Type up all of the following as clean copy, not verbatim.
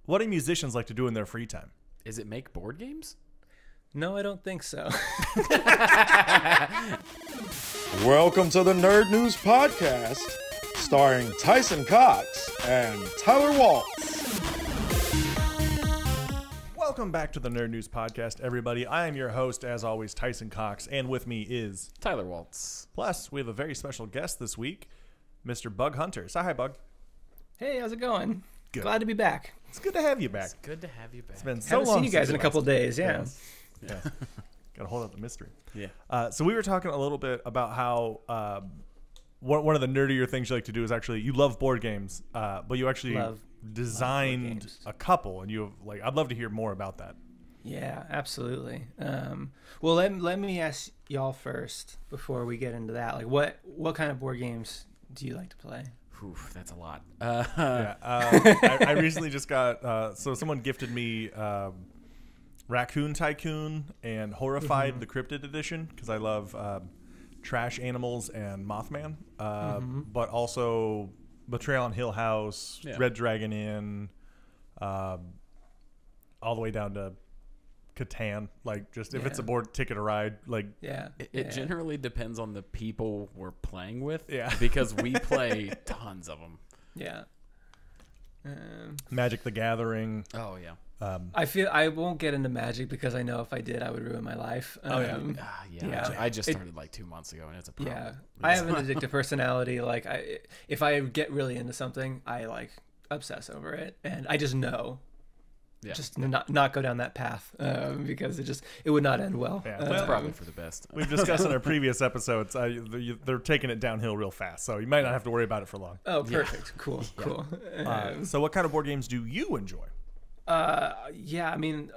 What do musicians like to do in their free time? Is it make board games? No, I don't think so. Welcome to the Nerd News Podcast, starring Tyson Cox and Tyler Waltz. Welcome back to the Nerd News Podcast, everybody. I am your host, as always, Tyson Cox, and with me is... Tyler Waltz. Plus, we have a very special guest this week, Mr. Bug Hunter. Say hi, Bug. Hey, how's it going? Good. Glad to be back. It's good to have you back. It's good to have you back. It's been so Haven't long seen you guys since in a couple of days, yeah. Yeah. Gotta hold out the mystery. Yeah. So we were talking a little bit about how one of the nerdier things you like to do is actually you love board games, but you actually Love designed games. a couple, and you have, like, I'd love to hear more about that. Yeah, absolutely. Well, let me ask y'all first before we get into that. Like, what kind of board games do you like to play? Ooh, that's a lot. I recently just got so someone gifted me Raccoon Tycoon and Horrified the Cryptid Edition because I love trash animals and Mothman, but also Betrayal on Hill House, Red Dragon Inn, all the way down to Catan. Like, just if it's a board ticket or ride, like It generally depends on the people we're playing with. Yeah. Because we play tons of them. Yeah. Magic the Gathering. Oh yeah. I feel I won't get into Magic because I know if I did, I would ruin my life. Yeah. I just started like 2 months ago, and it's a problem. Yeah, I have an addictive personality. Like, if I get really into something, I like obsess over it, and I just know. Yeah. Just not go down that path because it would not end well. Yeah, That's probably for the best. We've discussed in our previous episodes, they're taking it downhill real fast, so you might not have to worry about it for long. Oh, perfect. Cool. So what kind of board games do you enjoy? I mean,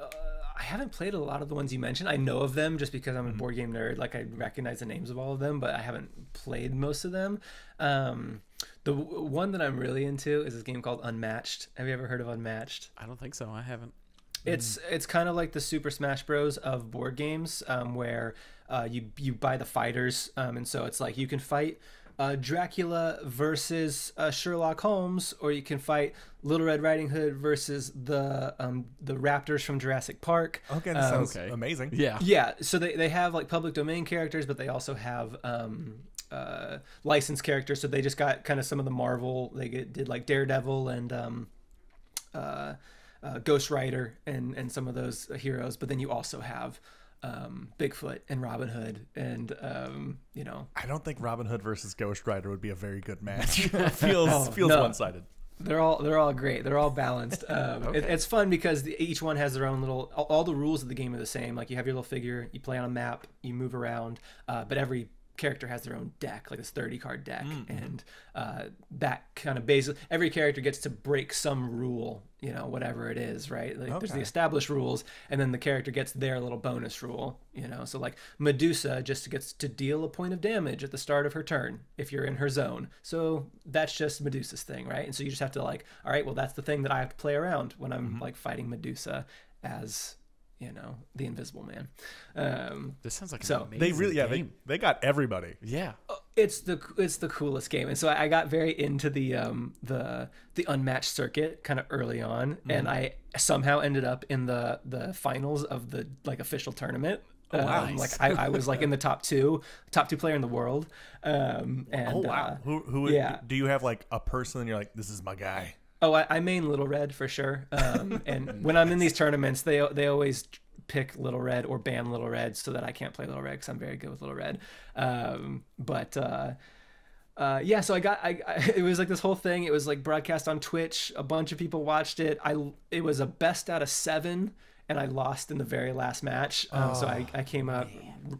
I haven't played a lot of the ones you mentioned. I know of them just because I'm a board game nerd. Like, I recognize the names of all of them, but I haven't played most of them. The one that I'm really into is this game called Unmatched. Have you ever heard of Unmatched? I don't think so. I haven't. It's kind of like the Super Smash Bros. Of board games, where you buy the fighters, and so it's like you can fight Dracula versus Sherlock Holmes, or you can fight Little Red Riding Hood versus the raptors from Jurassic Park. Okay, that sounds amazing. Yeah. Yeah, so they have like public domain characters, but they also have licensed characters. So they just got kind of some of the Marvel. They did like Daredevil and Ghost Rider and some of those heroes. But then you also have Bigfoot and Robin Hood, and I don't think Robin Hood versus Ghost Rider would be a very good match. feels no. one-sided. They're all great. They're all balanced. It's fun because each one has their own little. All the rules of the game are the same. Like, you have your little figure, you play on a map, you move around, but every character has their own deck, like this 30-card deck, and that kind of basically every character gets to break some rule, whatever it is, right? Like, there's the established rules, and then the character gets their little bonus rule, so like Medusa just gets to deal a point of damage at the start of her turn if you're in her zone, so that's just Medusa's thing, right? And so you just have to, like, all right, well, that's the thing that I have to play around when I'm like fighting Medusa as the Invisible Man. This sounds like so an amazing They really, game. they got everybody. Yeah. It's the coolest game, and so I got very into the Unmatched circuit kind of early on, and I somehow ended up in the finals of the like official tournament. Nice. Like I was like in the top two player in the world. And Who yeah. do you have, like, a person and you're like, this is my guy? Oh, I main Little Red for sure. And when I'm in these tournaments, they always pick Little Red or ban Little Red so that I can't play Little Red because I'm very good with Little Red. So it was like this whole thing. It was like broadcast on Twitch. A bunch of people watched it. It was a best out of 7, and I lost in the very last match. So I came out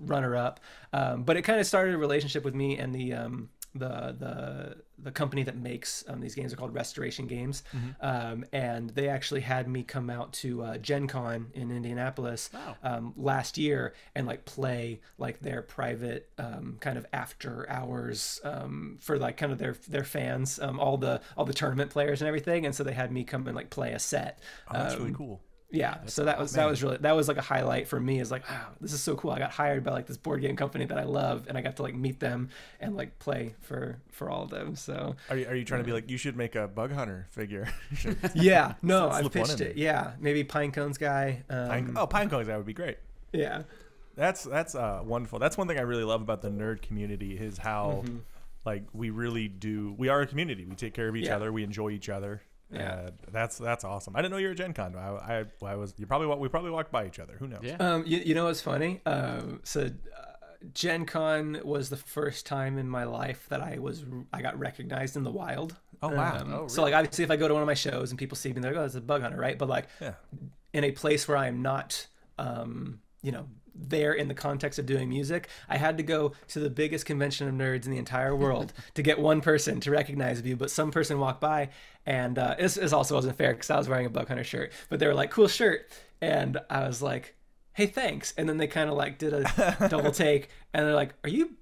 runner up. But it kind of started a relationship with me and the company that makes these games are called Restoration Games, and they actually had me come out to Gen Con in Indianapolis last year and like play like their private kind of after hours for like kind of their fans, all the tournament players and everything, and so they had me come and like play a set. That's really cool. Yeah, so that was like a highlight for me. Is like, wow, this is so cool. I got hired by like this board game company that I love, and I got to like meet them and like play for all of them. So are you trying to be like, you should make a Bug Hunter figure? Yeah, no, I've Slip one pitched in it. Yeah, maybe Pinecone's guy. Pinecone's guy would be great. Yeah, that's wonderful. That's one thing I really love about the nerd community is how like we are a community. We take care of each other. We enjoy each other. Yeah, that's awesome. I didn't know you were at Gen Con. We probably walked by each other. Who knows? Yeah. You know what's funny? Gen Con was the first time in my life that I got recognized in the wild. Oh wow! Really? So like obviously if I go to one of my shows and people see me, they're like, oh, it's a Bug Hunter, right? But like in a place where I'm not, there in the context of doing music, I had to go to the biggest convention of nerds in the entire world to get one person to recognize me. But some person walked by, and this also wasn't fair because I was wearing a Bug Hunter shirt. But they were like, "Cool shirt," and I was like, "Hey, thanks." And then they kind of like did a double take, and they're like, "Are you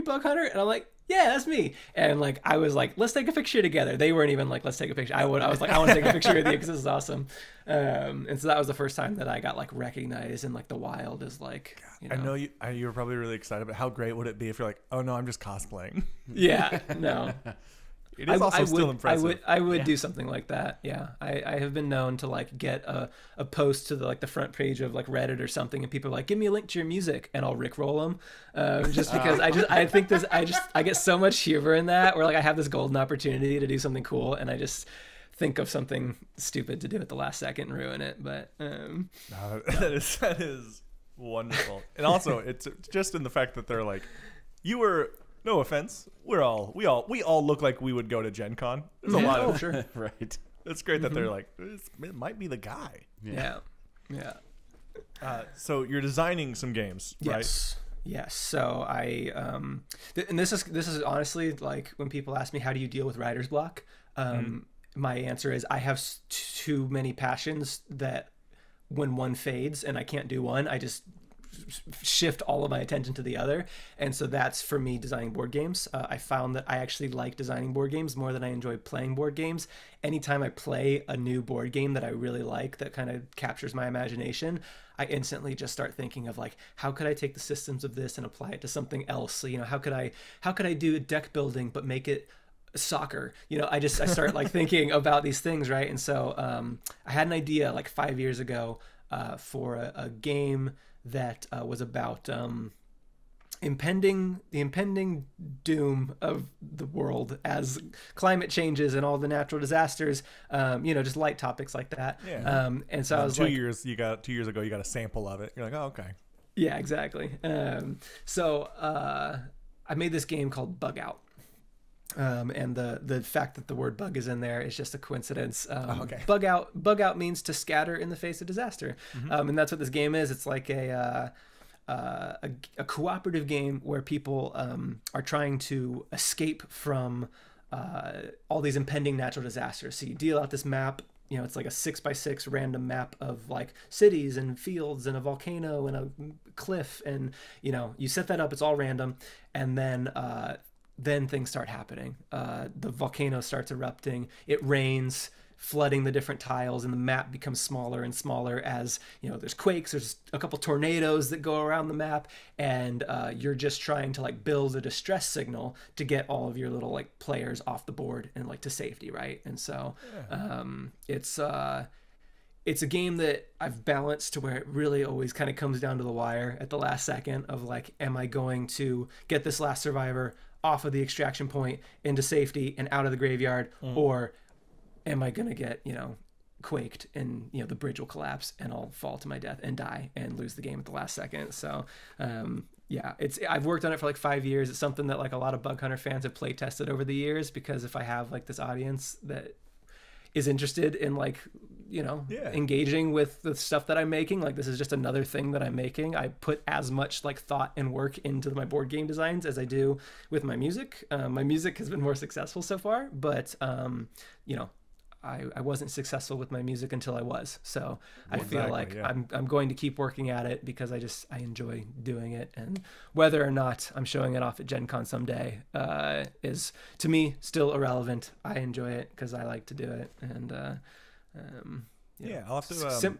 Bug Hunter?" And I'm like, "Yeah, that's me." And like I was like, "Let's take a picture together." They weren't even like, "Let's take a picture." I was like, "I want to take a picture with you because this is awesome." And so that was the first time that I got like recognized in like the wild as like. I know you were probably really excited, but how great would it be if you're like, "Oh no, I'm just cosplaying." Yeah, no. It is also still impressive. I would do something like that. Yeah, I have been known to like get a post to the front page of like Reddit or something, and people are like, "Give me a link to your music," and I'll rickroll them, just because I get so much humor in that, where like I have this golden opportunity to do something cool, and I just think of something stupid to do at the last second and ruin it. But that is wonderful, and also it's just in the fact that they're like, you were. No offense, we all look like we would go to Gen Con. There's a lot of sure. Right. It's great that they're like, it might be the guy. Yeah. So you're designing some games, right? Yes. So I and this is honestly like when people ask me how do you deal with writer's block, my answer is I have too many passions that when one fades and I can't do one, I just shift all of my attention to the other. And so that's for me designing board games. I found that I actually like designing board games more than I enjoy playing board games. Anytime I play a new board game that I really like, that kind of captures my imagination, I instantly just start thinking of like, how could I take the systems of this and apply it to something else? So, how could I do deck building but make it soccer? I start like thinking about these things, right? And so I had an idea like 5 years ago for a game that was about the impending doom of the world as climate changes and all the natural disasters, just light topics like that. Yeah. And so I was 2 years ago you got a sample of it. You're like, oh, okay. Yeah, exactly. So I made this game called Bug Out. And the fact that the word bug is in there is just a coincidence. Okay. Bug out means to scatter in the face of disaster. And that's what this game is. It's like a cooperative game where people are trying to escape from all these impending natural disasters. So you deal out this map. It's like a 6x6 random map of like cities and fields and a volcano and a cliff. And, you set that up. It's all random. And then things start happening. The volcano starts erupting. It rains, flooding the different tiles, and the map becomes smaller and smaller as, there's quakes, there's a couple tornadoes that go around the map, and you're just trying to like build a distress signal to get all of your little like players off the board and like to safety, right? And so it's a game that I've balanced to where it really always kind of comes down to the wire at the last second of like, am I going to get this last survivor off of the extraction point into safety and out of the graveyard, or am I gonna get quaked and the bridge will collapse and I'll fall to my death and die and lose the game at the last second. So I've worked on it for like 5 years. It's something that like a lot of Bug Hunter fans have play tested over the years, because if I have like this audience that is interested in like engaging with the stuff that I'm making, like this is just another thing that I'm making. I put as much like thought and work into my board game designs as I do with my music. My music has been more successful so far, but I wasn't successful with my music until I was. So I feel like I'm going to keep working at it because I enjoy doing it, and whether or not I'm showing it off at Gen Con someday is to me still irrelevant. I enjoy it because I like to do it, and I'll have to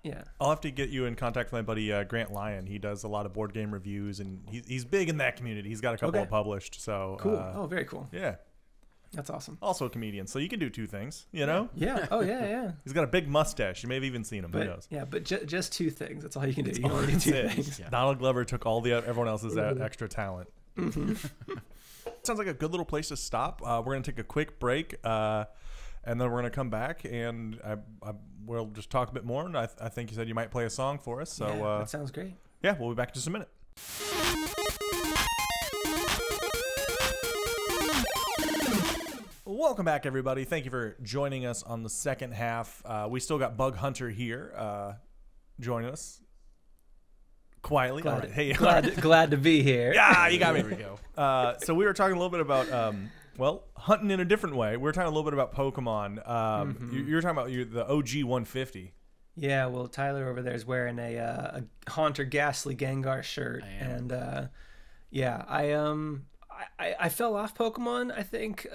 Yeah. I'll have to get you in contact with my buddy Grant Lyon. He does a lot of board game reviews, and he's big in that community. He's got a couple published. So cool. Oh, very cool. Yeah. That's awesome. Also a comedian, so you can do two things, you know? Yeah. Oh, yeah. He's got a big mustache. You may have even seen him. But, Who knows? Yeah, but just two things. That's all you can do. You can only do two things. Yeah. Donald Glover took all everyone else's extra talent. Sounds like a good little place to stop. We're going to take a quick break, and then we're going to come back, and we'll just talk a bit more. And I think you said you might play a song for us. So yeah, that sounds great. Yeah, we'll be back in just a minute. Welcome back, everybody. Thank you for joining us on the second half. We still got Bug Hunter here joining us quietly. Glad to be here. Yeah, you got me. There we go. So we were talking a little bit about, hunting in a different way. We were talking a little bit about Pokemon. You were talking about the OG 150. Yeah, well, Tyler over there is wearing a Haunter Ghastly Gengar shirt. And, I fell off Pokemon, I think,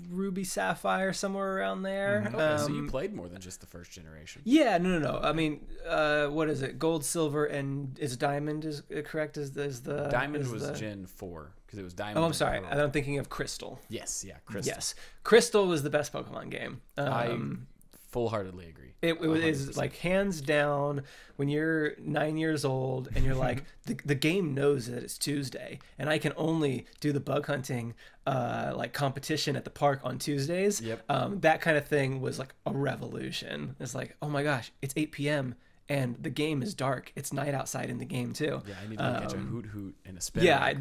Ruby Sapphire, somewhere around there. Okay, so you played more than just the first generation. Yeah, no. I mean, what is it? Gold, Silver, and is Diamond is correct? Is the Diamond was Gen 4 because it was Diamond. Oh, I'm sorry. I'm thinking of Crystal. Yes, Crystal. Yes, Crystal was the best Pokemon game. I full-heartedly agree. It is like hands down when you're 9 years old and you're like the game knows that it's Tuesday and I can only do the bug hunting like competition at the park on Tuesdays. Yep. That kind of thing was like a revolution. It's like, oh my gosh, it's 8 p.m. and the game is dark. It's night outside in the game too. Yeah, I need to go catch a hoot hoot and a spin. Yeah, I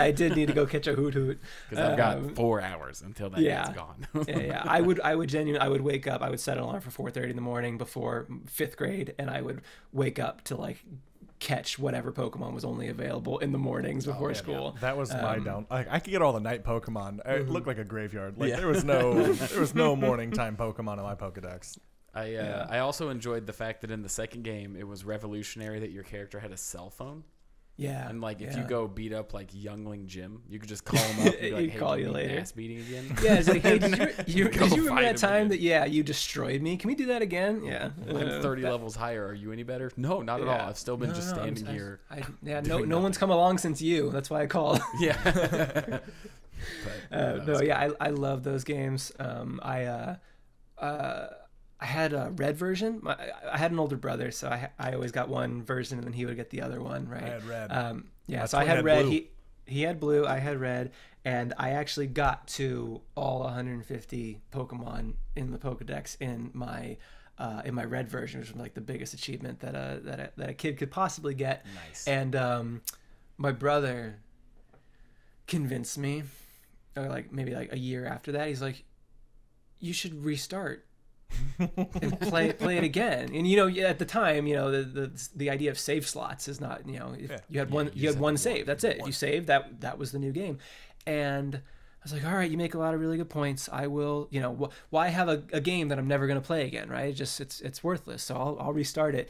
did need to go catch a hoot hoot because I've got 4 hours until that game's gone. yeah. I would wake up. I would set an alarm for 4:30 in the morning before 5th grade, and I would wake up to like catch whatever Pokemon was only available in the mornings before school. That was my down. I could get all the night Pokemon. It looked like a graveyard. Like there was no morning time Pokemon in my Pokedex. I also enjoyed the fact that in the second game it was revolutionary that your character had a cell phone. Yeah. And like if you go beat up like Youngling Jim, you could just call him up and be like, hey, call do you later. ass beating again. Yeah, it's like, hey, did you remember that time again. that you destroyed me? Can we do that again? Yeah. I'm 30 levels higher. Are you any better? No, not at all. I've still been just standing here. No one's come along since you. That's why I called. Yeah. I love those games. I had a red version. I had an older brother, so I always got one version, and then he would get the other one, right? I had red. So I had red. Blue. He had blue. I had red, and I actually got to all 150 Pokemon in the Pokedex in my red version, which was like the biggest achievement that a kid could possibly get. Nice. And my brother convinced me, or like maybe like a year after that, he's like, "You should restart." and play it again. And at the time, the idea of save slots is not, if you had one save, that's it. If you saved, that was the new game. And I was like, all right, you make a lot of really good points. I will, why have a game that I'm never going to play again, right? It's worthless. So I'll restart it.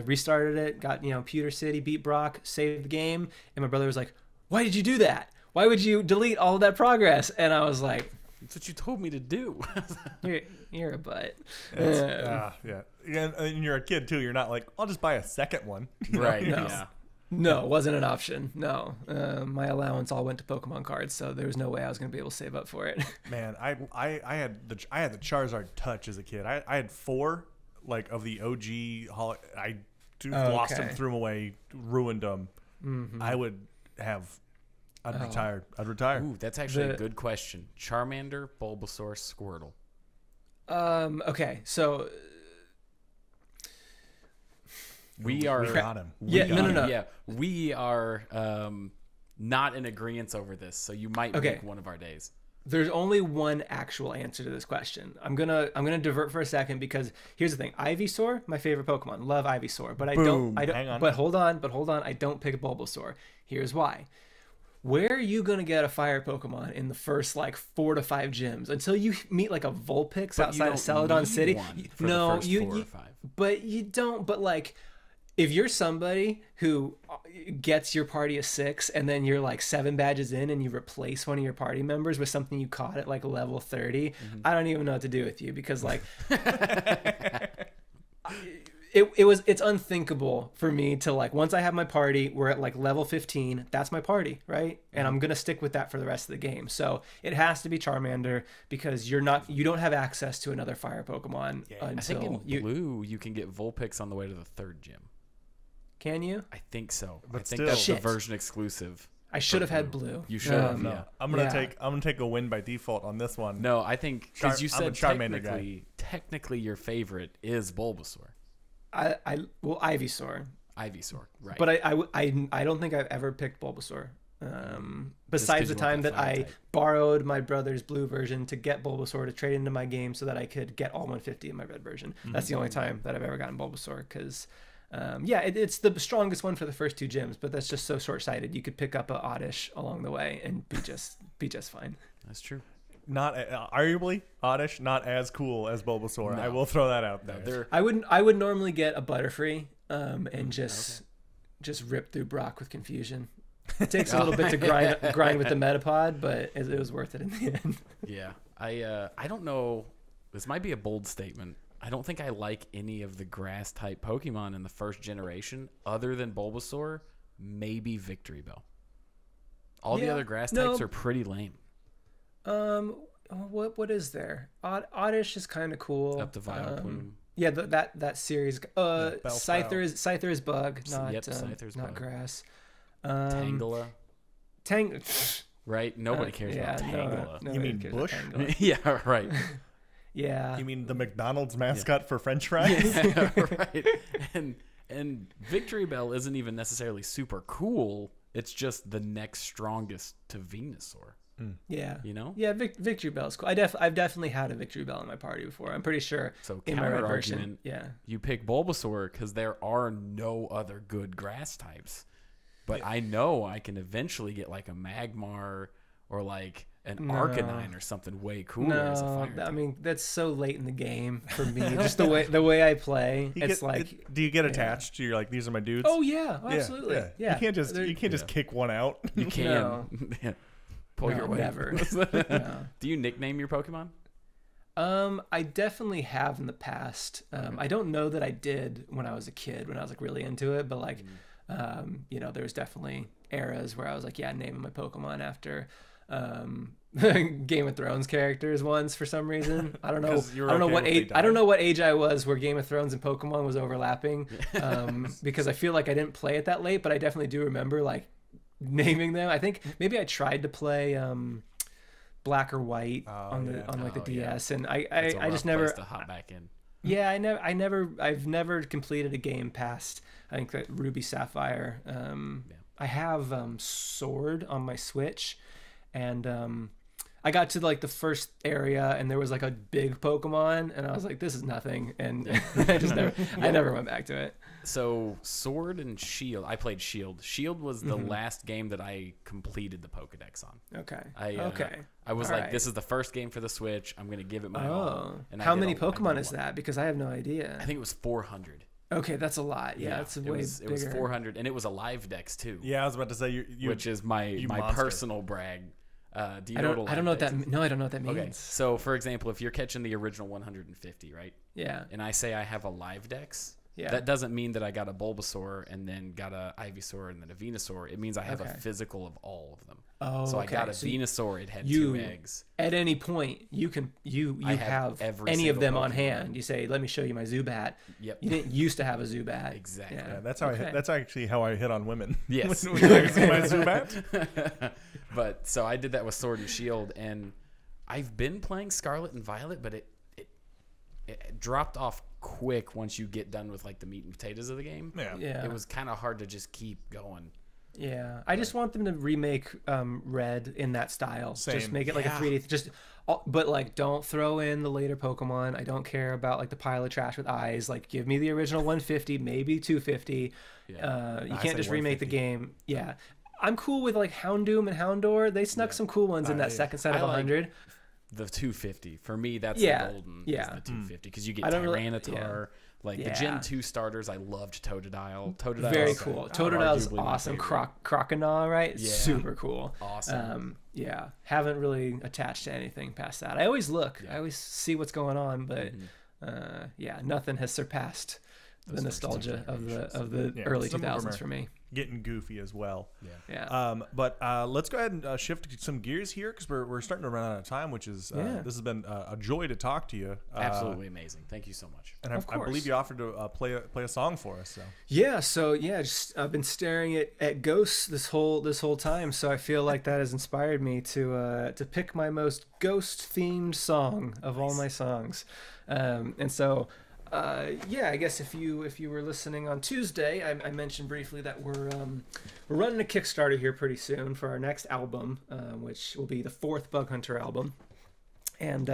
Restarted it, got, Pewter City, beat Brock, saved the game. And my brother was like, why did you do that? Why would you delete all of that progress? And I was like, that's what you told me to do. You're a butt. Yeah. And you're a kid too. You're not like, I'll just buy a second one. Right. No. Yeah. No, it wasn't an option. No. My allowance all went to Pokemon cards, so there was no way I was going to be able to save up for it. Man, I had the Charizard Touch as a kid. I had 4 like of the OG. Lost them, threw them away, ruined them. Mm-hmm. I would have. I'd retire. Ooh, that's actually a good question. Charmander, Bulbasaur, Squirtle. Okay, so we are. We got him. No. Yeah, we are not in agreement over this, so you might make one of our days. There's only one actual answer to this question. I'm gonna divert for a second because here's the thing: Ivysaur, my favorite Pokemon. Love Ivysaur, but I don't. Hang on. But hold on. I don't pick a Bulbasaur. Here's why. Where are you going to get a fire Pokemon in the first, 4 to 5 gyms? Until you meet, a Vulpix outside of Celadon City? But you don't. But, if you're somebody who gets your party a 6 and then you're like 7 badges in and you replace one of your party members with something you caught at like level 30, I don't even know what to do with you, because like it's unthinkable for me to like, once I have my party, we're at like level 15, that's my party, right? And I'm gonna stick with that for the rest of the game. So it has to be Charmander, because you don't have access to another fire Pokemon until I think in blue you can get Vulpix on the way to the 3rd gym. Can you? I think so. But I think still. that's Shit. the version exclusive. I should have had blue. You should have. No, Yeah. I'm gonna take a win by default on this one. No, I think because you I'm a said Charmander technically your favorite is Bulbasaur. Well, Ivysaur. Ivysaur, right? But I don't think I've ever picked Bulbasaur. Besides the you want time that that I fire type. borrowed my brother's blue version to get Bulbasaur to trade into my game so that I could get all 150 in my red version. That's the only time that I've ever gotten Bulbasaur, because it's the strongest one for the first 2 gyms, but that's just so short-sighted. You could pick up a Oddish along the way and be just fine. That's true. Not arguably Oddish, not as cool as Bulbasaur. I will throw that out there. I would normally get a Butterfree and just rip through Brock with confusion. It takes a little bit to grind with the Metapod, but it was worth it in the end. Yeah, I don't know. This might be a bold statement. I don't think I like any of the grass type Pokemon in the 1st generation, other than Bulbasaur, maybe Victory Bell. All the other grass types are pretty lame. What is there? Oddish is kind of cool. Up to Vileplume. Yeah, that series. Scyther is bug, not Scyther's not bug. grass. Tangela. Right? Nobody cares about Tangela. You mean Bush? Yeah, right. Yeah. You mean the McDonald's mascot for French fries? Yeah, right. And Victory Bell isn't even necessarily super cool. It's just the next strongest to Venusaur. Yeah. You know? Yeah, Victory Bell's cool. I've definitely had a Victory Bell in my party before. I'm pretty sure. So in my red counter version. argument, Yeah. you pick Bulbasaur because there are no other good grass types. But I know I can eventually get like a Magmar or like an Arcanine or something way cooler as a fire type. I mean, that's so late in the game for me. Just the way I play, Do you get attached to your, like, these are my dudes? Oh yeah, absolutely. Yeah. You can't just kick one out. You can. No. Pull your weight. Never. No. Do you nickname your Pokemon? I definitely have in the past. I don't know that I did when I was a kid, when I was like really into it, but like, there's definitely eras where I was like, yeah, naming my Pokemon after Game of Thrones characters once for some reason. I don't know. I don't know what age I was where Game of Thrones and Pokemon was overlapping. Because I feel like I didn't play it that late, but I definitely do remember like naming them. I think maybe I tried to play Black or White on the DS, and I just never to hop back in. Yeah, I've never completed a game past, I think, that Ruby Sapphire. I have Sword on my Switch, and I got to like the first area and there was like a big Pokemon and I was like, this is nothing, and I never went back to it. So Sword and Shield, I played Shield. Shield was the last game that I completed the Pokedex on. Okay. I was all like, this is the first game for the Switch. I'm gonna give it my all. And how many Pokemon is that? Because I have no idea. I think it was 400. Okay, that's a lot. Yeah, it's way bigger. It was 400, and it was a live dex too. Yeah, I was about to say which is my personal brag. Do you know what a live I don't know what dex that. is? No, I don't know what that means. Okay, so for example, if you're catching the original 150, right? Yeah. And I say I have a live dex. Yeah. That doesn't mean that I got a Bulbasaur and then got a Ivysaur and then a Venusaur. It means I have a physical of all of them. Oh, so I got a Venusaur. It had 2 eggs. At any point, you have any of them Pokemon on hand. You say, "Let me show you my Zubat." Yep. You didn't used to have a Zubat. Exactly. Yeah, that's actually how I hit on women. Yes. when I see my Zubat. But so I did that with Sword and Shield, and I've been playing Scarlet and Violet, but it dropped off quick once you get done with like the meat and potatoes of the game. Yeah. It was kind of hard to just keep going. Yeah, I just want them to remake Red in that style. Same. Just make it like a 3D. But like, don't throw in the later Pokemon. I don't care about like the pile of trash with eyes. Like, give me the original 150, maybe 250. Yeah. You can't just remake the game. Yeah, I'm cool with like Houndoom and Houndour. They snuck some cool ones in that second set of 100. the 250 for me. That's Yeah, the golden. yeah. Is the 250 because you get I don't really- Tyranitar. Like the Yeah. Gen 2 starters, I loved Totodile. Totodile Very is cool. arguably Totodile's my awesome. favorite. Croconaw, right? Yeah. Super cool. Awesome. Yeah. Haven't really attached to anything past that. I always look. I always see what's going on, but yeah, nothing has surpassed the nostalgia of the early some of them 2000s are for me. Getting goofy as well. Yeah. But let's go ahead and shift some gears here because we're starting to run out of time, which is this has been a joy to talk to you. Absolutely amazing. Thank you so much. And Of I course. believe you offered to play a song for us. So Just I've been staring at ghosts this whole time, so I feel like that has inspired me to pick my most ghost themed song of all my songs, and so. I guess if you were listening on Tuesday, I mentioned briefly that we're running a Kickstarter here pretty soon for our next album, which will be the 4th Bug Hunter album, and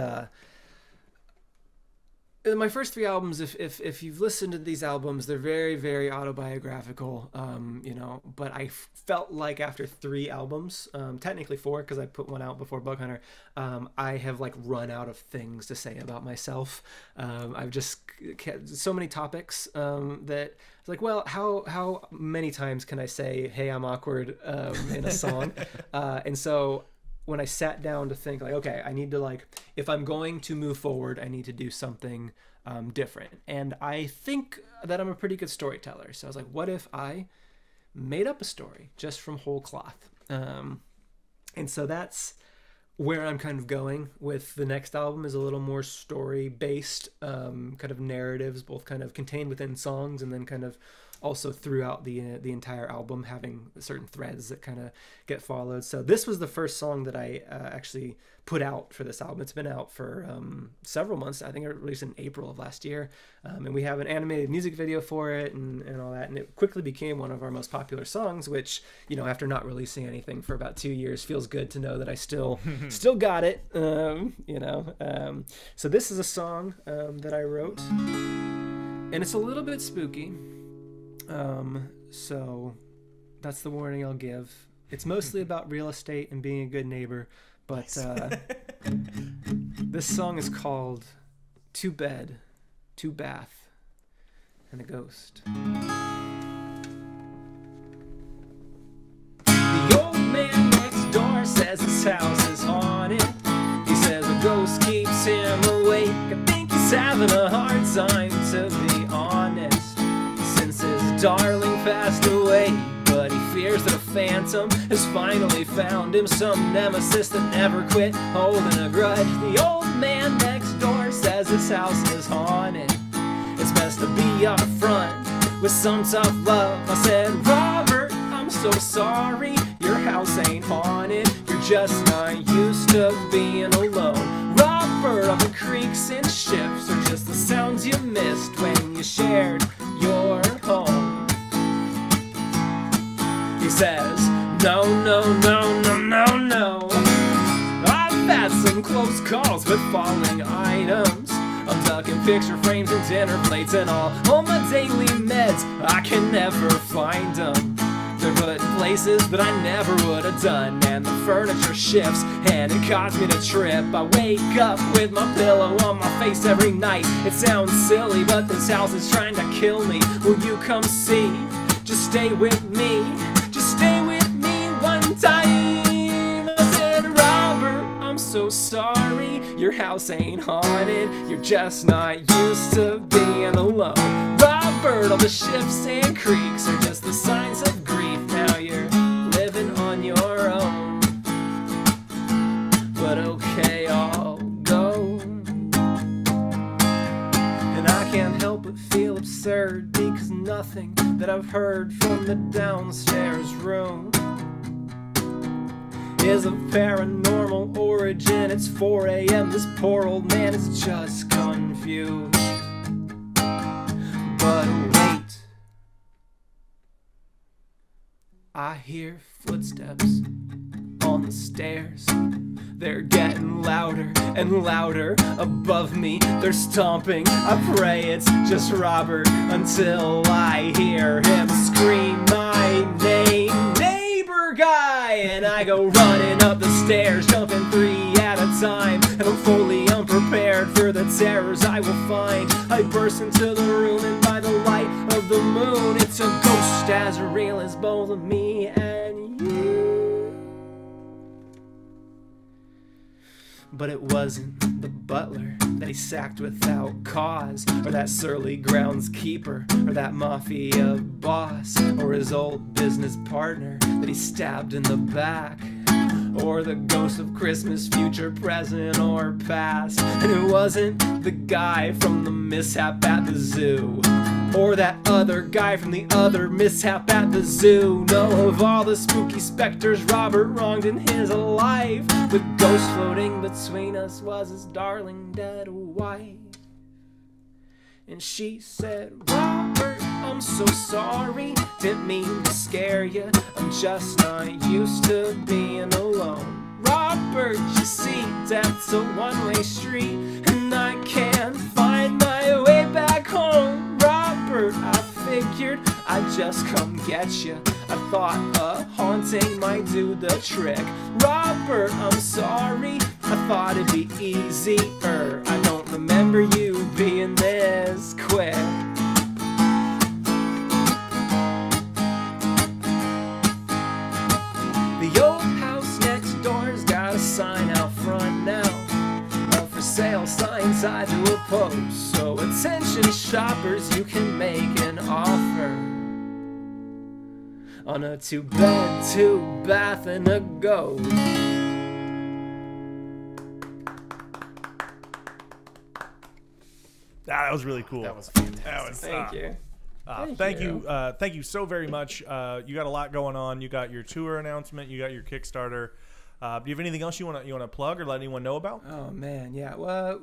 my first 3 albums, if you've listened to these albums, they're very, very autobiographical, but I felt like after 3 albums, technically 4, because I put one out before Bug Hunter, I have like run out of things to say about myself. I've just so many topics that it's like, well, how many times can I say, hey, I'm awkward in a song? And so when I sat down to think like, okay, I need to if I'm going to move forward, I need to do something different. And I think that I'm a pretty good storyteller. So I was like, what if I made up a story just from whole cloth? And so that's where I'm kind of going with the next album, is a little more story based, kind of narratives, both kind of contained within songs and then kind of also throughout the entire album, having certain threads that kind of get followed. So this was the first song that I actually put out for this album. It's been out for several months. I think it released in April of last year, and we have an animated music video for it and all that. And it quickly became one of our most popular songs, which, after not releasing anything for about 2 years, feels good to know that I still got it. So this is a song that I wrote, and it's a little bit spooky. So that's the warning I'll give. It's mostly about real estate and being a good neighbor, but this song is called Two Bed, Two Bath, and a Ghost. The old man next door says his house is haunted. He says a ghost keeps him awake. I think he's having a hard time, to be honest. His darling passed away, but he fears that a phantom has finally found him, some nemesis that never quit holding a grudge. The old man next door says his house is haunted. It's best to be up front with some tough love. I said, Robert, I'm so sorry, your house ain't haunted. You're just not used to being alone. Robert, all the creaks and shifts are just the sounds you missed when you shared your home. He says, no, I've had some close calls with falling items. I'm ducking picture frames and dinner plates and all my daily meds, I can never find them. They're put in places that I never would have done, and the furniture shifts and it caused me to trip. I wake up with my pillow on my face every night. It sounds silly, but this house is trying to kill me. Will you come see? Just stay with me. Just stay with me one time. I said, Robert, I'm so sorry, your house ain't haunted. You're just not used to being alone. Robert, all the shifts and creaks are just the signs of grief. Now you're living on your own. But okay, I'll go. And I can't help but feel absurd, because nothing that I've heard from the downstairs room is of paranormal origin. It's 4 a.m. This poor old man is just confused. But wait, I hear footsteps on the stairs. They're getting louder and louder above me. They're stomping. I pray it's just Robert until I hear him scream my name, neighbor guy. And I go running up the stairs, jumping 3 at a time, and I'm fully unprepared for the terrors I will find. I burst into the room, and by the light of the moon, it's a ghost as real as both of me and you. But it wasn't the butler that he sacked without cause, or that surly groundskeeper, or that mafia boss, or his old business partner that he stabbed in the back, or the ghost of Christmas, future, present, or past. And it wasn't the guy from the mishap at the zoo, or that other guy from the other mishap at the zoo. No, of all the spooky specters Robert wronged in his life, the ghost floating between us was his darling dead wife. And she said, Robert, I'm so sorry, didn't mean to scare you, I'm just not used to being alone. Robert, you see, death's a one-way street, and I can't find my way back home. Robert, I figured I'd just come get you, I thought a haunting might do the trick. Robert, I'm sorry, I thought it'd be easier, I don't remember you being this quick. The old house next door's got a sign out front now, a for sale sign tied to a post, so attention shoppers, you can make an offer on a 2-bed, 2-bath, and a ghost. That was really cool. That was fantastic. That was, Thank you. Thank you so very much. You got a lot going on. You got your tour announcement. You got your Kickstarter. Do you have anything else you want to plug or let anyone know about? Oh man, yeah. Well,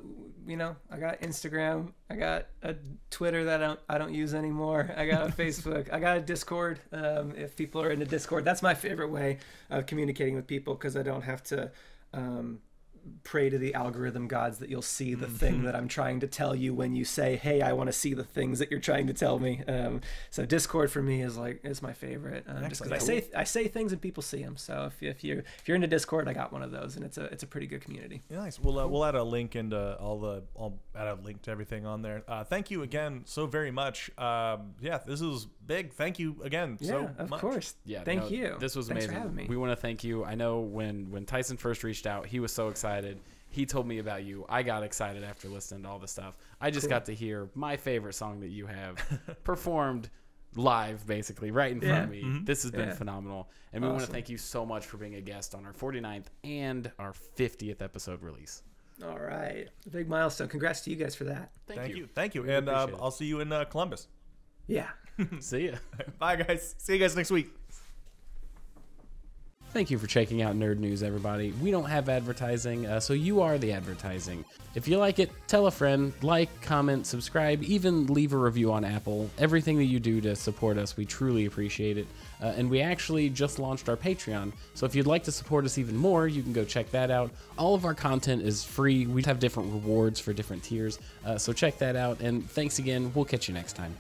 you know, I got Instagram. I got a Twitter that I don't use anymore. I got a Facebook. I got a Discord. If people are into Discord, that's my favorite way of communicating with people, because I don't have to pray to the algorithm gods that you'll see the thing that I'm trying to tell you when you say, hey, I want to see the things that you're trying to tell me. So Discord for me is my favorite, just because I say things and people see them. So if you're into Discord, I got one of those, and it's a pretty good community. Nice. We'll add a link into I'll add a link to everything on there. Thank you again so very much. Yeah, this is big. Thank you again. Yeah, of course. Yeah, thank you. This was Thanks amazing. for having me. We want to thank you. I know when Tyson first reached out, he was so excited. He told me about you. I got excited after listening to all the stuff. I just got to hear my favorite song that you have performed live, basically, right in front of me. Mm-hmm. This has been phenomenal. And we want to thank you so much for being a guest on our 49th and our 50th episode release. All right. A big milestone. Congrats to you guys for that. Thank you. Thank you. And I'll see you in Columbus. Yeah. See ya. Bye, guys. See you guys next week. Thank you for checking out Nerd News, everybody. We don't have advertising, so you are the advertising. If you like it, tell a friend, like, comment, subscribe, even leave a review on Apple. Everything that you do to support us, we truly appreciate it. And we actually just launched our Patreon, so if you'd like to support us even more, you can go check that out. All of our content is free. We have different rewards for different tiers, so check that out. And thanks again. We'll catch you next time.